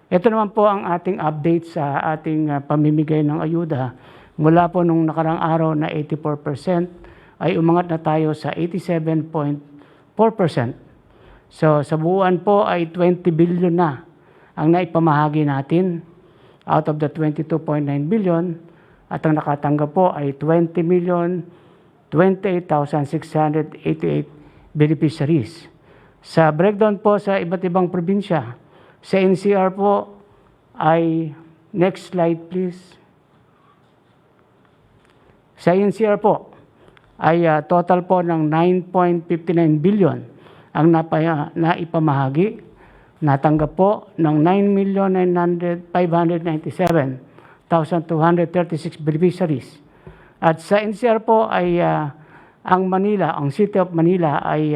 Ito naman po ang ating update sa ating pamimigay ng ayuda. Mula po nung nakarang araw na 84%, ay umangat na tayo sa 87.4%. So sa buuan po ay 20 billion na ang naipamahagi natin out of the 22.9 billion at ang nakatanggap po ay 20,028,688 beneficiaries. Sa breakdown po sa iba't ibang probinsya, sa NCR po ay, next slide please. Sa NCR po ay total po ng 9.59 billion ang naipamahagi. Natanggap po ng 9,597,236 beneficiaries. At sa NCR po ay ang Manila, ang City of Manila ay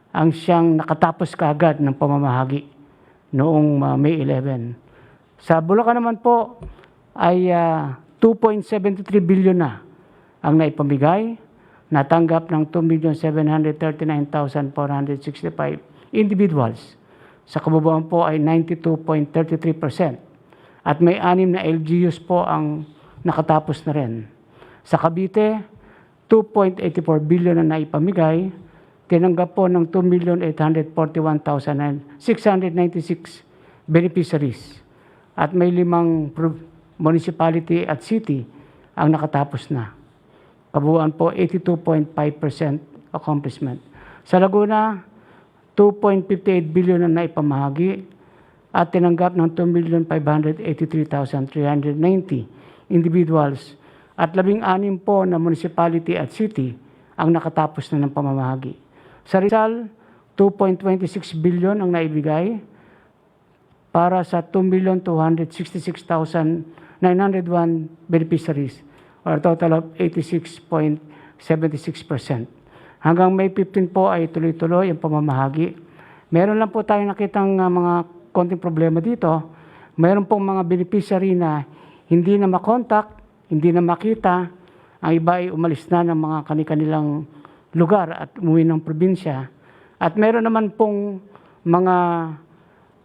ang siyang nakatapos kaagad ng pamamahagi noong May 11. Sa Bulacan naman po ay 2.73 billion na ang naipamigay. Natanggap ng 2,739,465 individuals. Sa kabubuan po ay 92.33%. At may 6 na LGUs po ang nakatapos na rin. Sa Cavite, 2.84 billion na naipamigay. Tinanggap po ng 2,841,696 beneficiaries. At may 5 municipality at city ang nakatapos na. Kabuuan po 82.5% accomplishment. Sa Laguna, 2.58 billion na naipamahagi at tinanggap ng 2,583,390 individuals at 16 po na municipality at city ang nakatapos na ng pamamahagi. Sa Rizal, 2.26 billion ang naibigay para sa 2,266,901 beneficiaries or total of 86.76%. Hanggang May 15 po ay tuloy-tuloy ang pamamahagi. Meron lang po tayong nakitang mga konting problema dito. Meron pong mga beneficiary na hindi na makontak, hindi na makita. Ang iba ay umalis na ng mga kanilang lugar at umuwi ng probinsya. At meron naman pong mga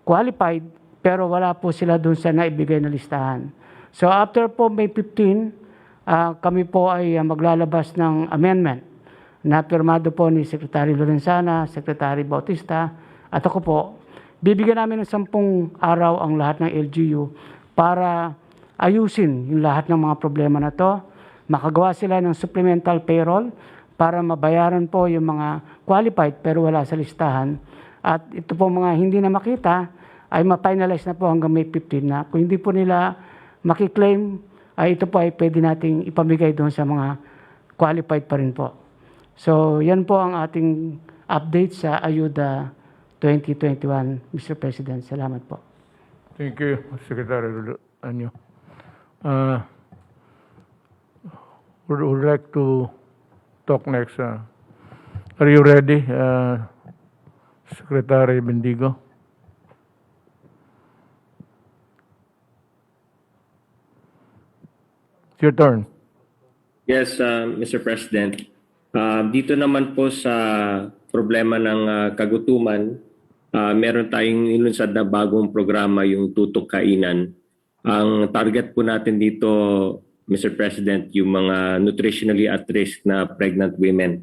qualified pero wala po sila dun sa naibigay na listahan. So after po May 15, kami po ay maglalabas ng amendment na pirmado po ni Secretary Lorenzana, Secretary Bautista, at ako po. Bibigyan namin ng 10 araw ang lahat ng LGU para ayusin yung lahat ng mga problema na to. Makagawa sila ng supplemental payroll para mabayaran po yung mga qualified pero wala sa listahan. At ito po mga hindi na makita ay ma-finalize na po hanggang May 15 na. Kung hindi po nila makiklaim, ay ito po ay pwede nating ipamigay doon sa mga qualified pa rin po. So yan po ang ating update sa Ayuda 2021, Mr. President. Salamat po. Thank you, Secretary Anyo. Would like to talk next? Are you ready, Secretary Bendigo? It's your turn. Yes, Mr. President. Dito naman po sa problema ng kagutuman, meron tayong ilunsad na bagong programa, yung Tutok Kainan. Ang target po natin dito, Mr. President, yung mga nutritionally at risk na pregnant women.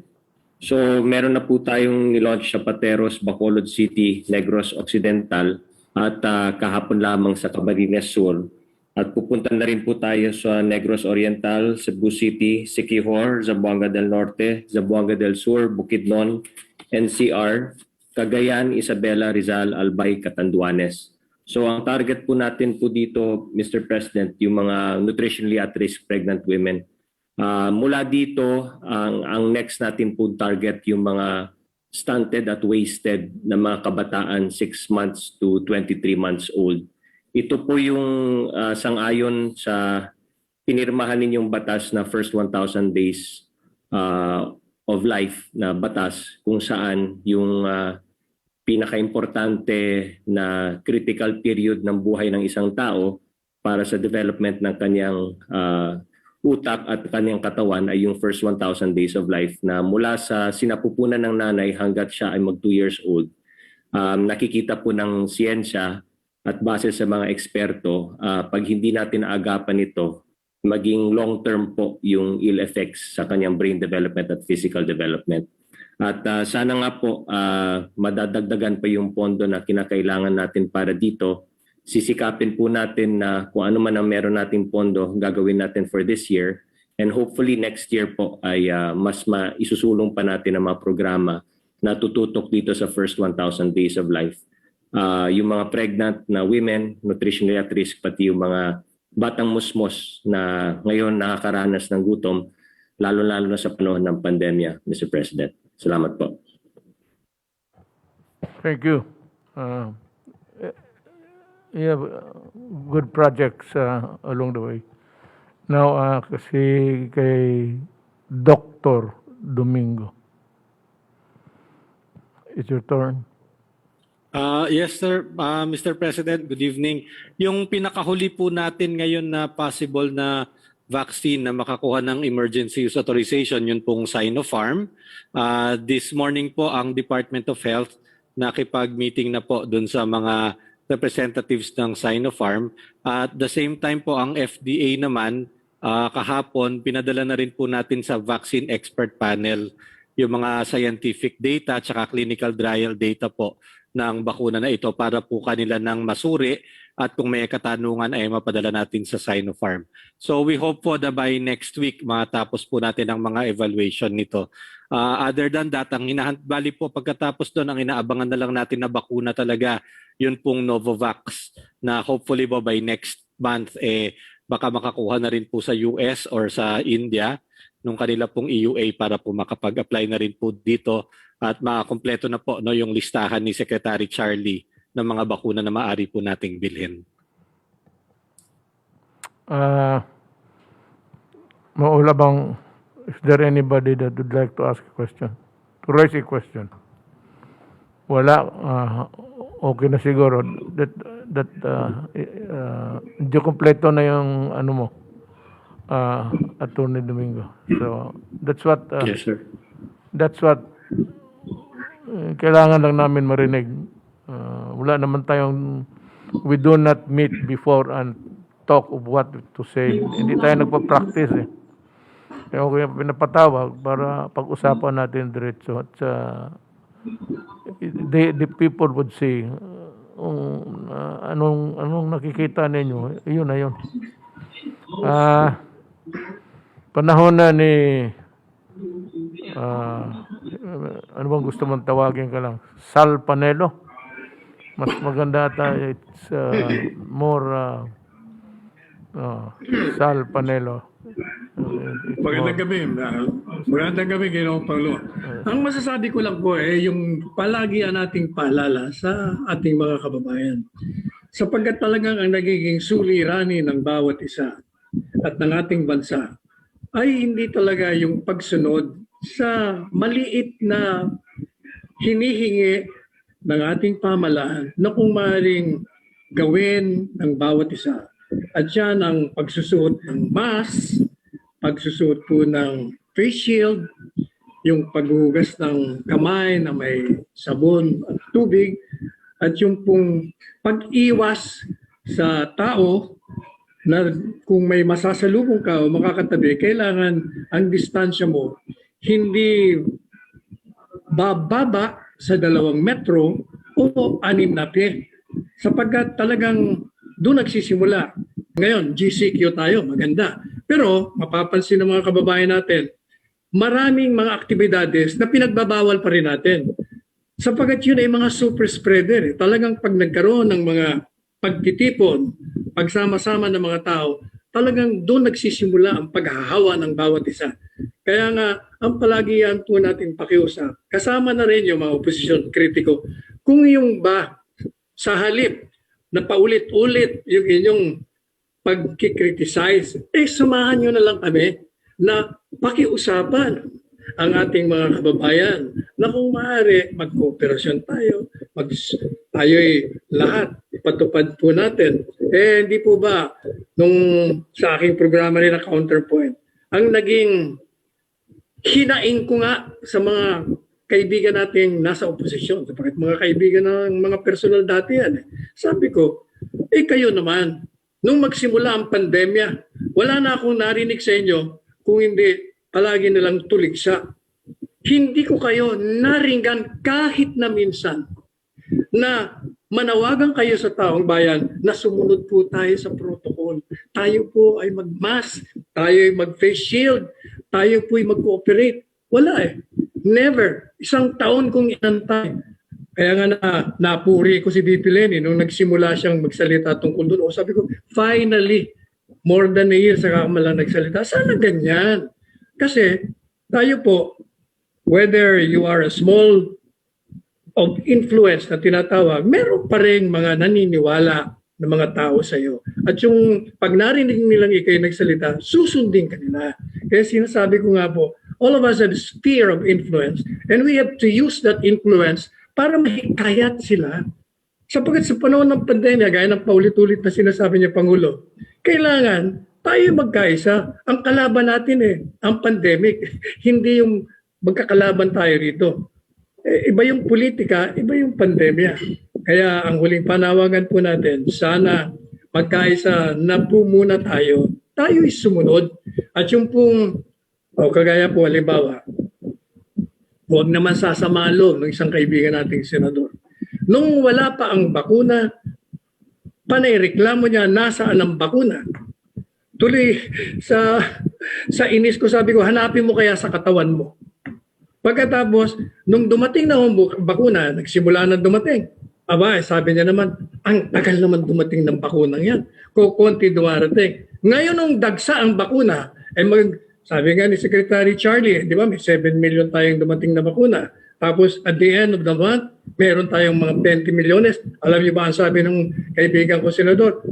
So meron na po tayong nilaunch sa Pateros, Bacolod City, Negros Occidental at kahapon lamang sa Camarines Sur. At pupunta na rin po tayo sa Negros Oriental, Cebu City, Siquijor, Zamboanga del Norte, Zamboanga del Sur, Bukidnon, NCR, Cagayan, Isabela, Rizal, Albay, Catanduanes. So ang target po natin po dito, Mr. President, yung mga nutritionally at-risk pregnant women. Mula dito, ang next natin po target yung mga stunted at wasted na mga kabataan 6 months to 23 months old. Ito po yung sang-ayon sa pinirmahan ninyong batas na first 1,000 days of life na batas kung saan yung pinaka-importante na critical period ng buhay ng isang tao para sa development ng kanyang utak at kanyang katawan ay yung first 1,000 days of life na mula sa sinapupunan ng nanay hanggat siya ay mag 2 years old. Nakikita po ng siyensya at base sa mga eksperto, pag hindi natin naagapan ito, maging long-term po yung ill effects sa kanyang brain development at physical development. At sana nga po madadagdagan pa yung pondo na kinakailangan natin para dito. Sisikapin po natin na kung ano man ang meron nating pondo, gagawin natin for this year. And hopefully next year po ay mas isusulong pa natin ang mga programa na tututok dito sa first 1,000 days of life. Yung mga pregnant na women, nutritionally at risk, pati yung mga batang musmos na ngayon nakakaranas ng gutom, lalo-lalo na sa panahon ng pandemya, Mr. President. Salamat po. Thank you. You have good projects along the way. Now, kasi kay Dr. Domingo. It's your turn. Yes, sir. Mr. President, good evening. Yung pinakahuli po natin ngayon na possible na vaccine na makakuha ng emergency use authorization, yun pong Sinopharm. This morning po ang Department of Health nakipag-meeting na po dun sa mga representatives ng Sinopharm. At the same time po ang FDA naman, kahapon, pinadala na rin po natin sa Vaccine Expert Panel yung mga scientific data at clinical trial data po ng bakuna na ito para po kanila ng masuri at kung may katanungan ay mapadala natin sa Sinopharm. So we hope po na by next week matapos po natin ang mga evaluation nito. Other than that, bali po pagkatapos doon, ang inaabangan na lang natin na bakuna talaga, yun pong Novavax na hopefully po by next month baka makakuha na rin po sa US or sa India nung kanila pong EUA para po makapag-apply na rin po dito at makakompleto na po yung listahan ni Secretary Charlie ng mga bakuna na maaari po nating bilhin. Maula bang, is there anybody that would like to ask a question? To raise a question? Wala. Okay na siguro. Hindi kompleto na yung ano mo, Attorney Domingo. So, that's what... Yes, sir. That's what kailangan lang namin marinig. Wala naman tayong... We do not meet before and talk of what to say. Hindi tayo nagpa-practice eh. Kaya ako yung pinapatawag para pag-usapan natin diretso. At the people would say, anong nakikita ninyo, yun na yun. Panahon na ni ano bang gusto mong tawagin ka lang? Sal Panelo? Mas maganda ata, it's more Sal Panelo. Magandang gabi. Magandang gabi, Ginoong Pangulo. Ang masasabi ko lang po yung palagi nating paalala sa ating mga kababayan. Sapagkat talagang ang nagiging suliranin ng bawat isa at ng ating bansa ay hindi talaga yung pagsunod sa maliit na hinihingi ng ating pamahalaan na kung maaaring gawin ng bawat isa. At yan ang pagsusuot ng mask, pagsusuot po ng face shield, yung paghugas ng kamay na may sabon at tubig, at yung pong pag-iwas sa tao na kung may masasalubong ka o makakatabi, kailangan ang distansya mo hindi bababa sa 2 metro o 6 na pie. Sapagkat talagang doon nagsisimula. Ngayon, GCQ tayo, maganda. Pero mapapansin ng mga kababayan natin, maraming mga aktibidades na pinagbabawal pa rin natin. Sapagkat yun ay mga super spreader. Talagang pag nagkaroon ng mga pagtitipon, pagsama-sama ng mga tao, talagang doon nagsisimula ang paghahawa ng bawat isa. Kaya nga, ang palagian po natin pakiusap, kasama na rin yung mga oposisyon kritiko, kung yung ba sa halip na paulit-ulit yung inyong pagkikriticize, samahan nyo na lang kami na pakiusapan ang ating mga kababayan na kung maaari magkooperasyon tayo, tayo'y lahat ipatupad po natin. Hindi po ba nung sa aking programa rin na Counterpoint, ang naging hinaing ko nga sa mga kaibigan nating nasa oposisyon, sapagkat mga kaibigan ng mga personal dati yan. Sabi ko, kayo naman, nung magsimula ang pandemya. Wala na akong narinig sa inyo kung hindi palagi nilang tuligsa. Hindi ko kayo naringgan kahit na minsan na manawagan kayo sa taong bayan na sumunod po tayo sa protocol. Tayo po ay mag-mask, tayo ay mag-face shield, tayo po ay mag-cooperate. Wala eh. Never. Isang taon kong inantay. Kaya nga napuri ko si VP Lenny nung nagsimula siyang magsalita tungkol doon. O sabi ko, finally, more than a year saka ako malang nagsalita. Sana ganyan. Kasi tayo po, whether you are a small of influence na tinatawag, meron pa rin mga naniniwala ng mga tao sa iyo. At yung pag narinig nilang ikay nagsalita, susundin ka nila. Kaya sinasabi ko nga po, all of us have a sphere of influence and we have to use that influence para mahikayat sila. Sapagkat sa panahon ng pandemya, gaya ng paulit-ulit na sinasabi niya Pangulo, kailangan tayo magkaisa. Ang kalaban natin ang pandemic. Hindi yung magkakalaban tayo rito. Iba yung politika, iba yung pandemya. Kaya ang huling panawagan po natin, sana magkaisa na po muna tayo. Tayo ay sumunod. At yung pong, kagaya po, halimbawa, huwag naman sasamaan loob ng isang kaibigan nating senador. Nung wala pa ang bakuna, panay reklamo niya, nasaan ang bakuna? Tuloy, sa inis ko, sabi ko, hanapin mo kaya sa katawan mo. Pagkatapos, nung dumating na ang bakuna, nagsimula na dumating. Aba, sabi niya naman, ang tagal naman dumating ng bakunang yan. Kukunti dumarating. Ngayon nung dagsa ang bakuna, sabi nga ni Secretary Charlie, di ba, may 7 million tayong dumating na bakuna. Tapos at the end of the month, meron tayong mga 20 milyones. Alam niyo ba ang sabi ng kaibigan ko, Senador?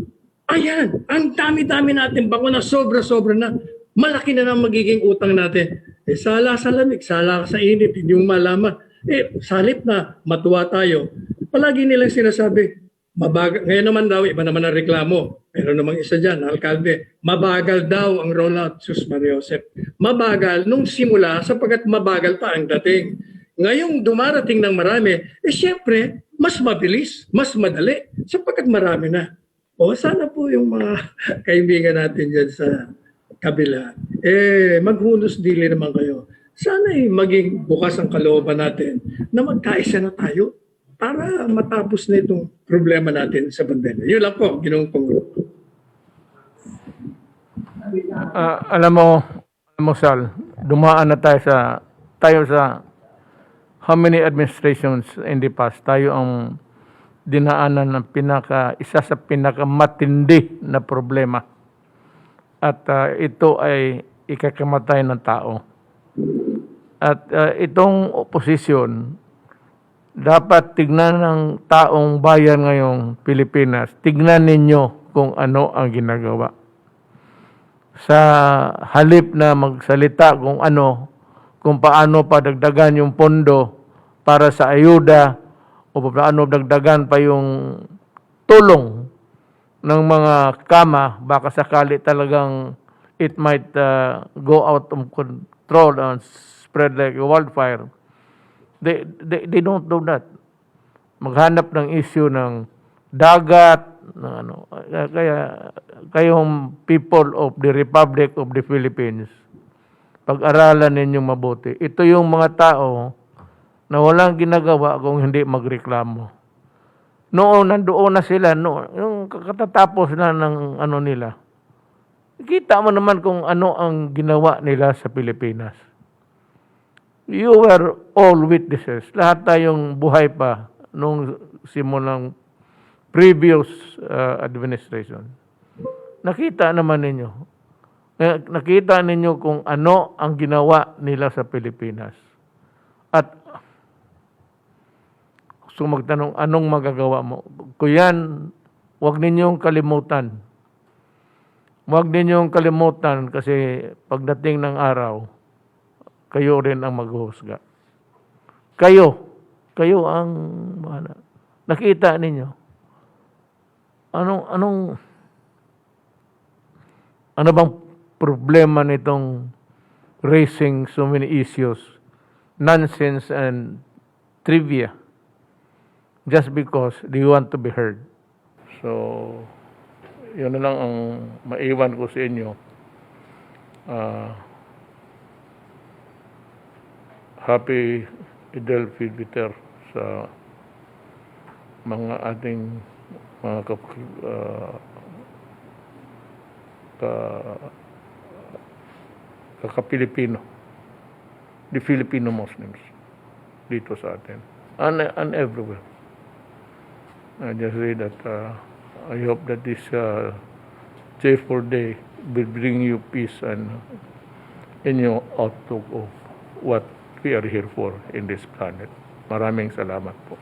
Ayan, ang dami-dami natin bakuna, sobra-sobra na. Malaki na ang magiging utang natin. Sala sa lamig, sala sa init, hindi mo malaman. Salip na matuwa tayo. Palagi nilang sinasabi, mabagal. Ngayon naman daw, iba naman ang reklamo. Meron namang isa dyan, alkalde. Mabagal daw ang rollout, Sus Maria Josep. Mabagal nung simula sapagkat mabagal pa ang dating. Ngayong dumarating ng marami, siyempre, mas mabilis, mas madali, sapagkat marami na. O sana po yung mga kaibigan natin dyan sa kabila, maghunos dili naman kayo. Sana maging bukas ang kalooban natin na magkaisa na tayo para matapos na itong problema natin sa pandemya. Yun lang po, Ginoong Pangulo. Alam mo, Sal, dumaan na tayo sa how many administrations in the past, tayo ang dinaanan ng isa sa pinakamatindi na problema. At ito ay ikakamatay ng tao. At itong oposisyon, dapat tignan ng taong bayan ngayong Pilipinas, tignan ninyo kung ano ang ginagawa. Sa halip na magsalita kung paano padagdagan yung pondo para sa ayuda o paano dagdagan pa yung tulong ng mga kama, baka sakali talagang it might go out of control and spread like a wildfire. They don't do that. Maghanap ng issue ng dagat, kaya kayong people of the Republic of the Philippines, pag-aralan ninyong mabuti. Ito yung mga tao na walang ginagawa kung hindi magreklamo. Noon, nandoon na sila, yung katatapos na ng nila. Kita mo naman kung ano ang ginawa nila sa Pilipinas. You were all witnesses. Lahat tayong buhay pa nung simulang previous administration. Nakita naman ninyo. Nakita ninyo kung ano ang ginawa nila sa Pilipinas. At gusto magtanong, anong magagawa mo? Kung yan, huwag ninyong kalimutan. Huwag ninyong kalimutan kasi pagdating ng araw, kayo rin ang maghuhusga. Kayo ang nakita ninyo. Ano bang problema nitong raising so many issues, nonsense and trivia, just because they want to be heard? So, yun na lang ang maiwan ko sa inyo. Happy Eid-al-Fitr sa mga ating mga kaka-Pilipino, the Filipino Muslims dito sa atin and everywhere. I just say that I hope that this joyful day will bring you peace and in your outlook of what we are here for in this planet. Maraming salamat po.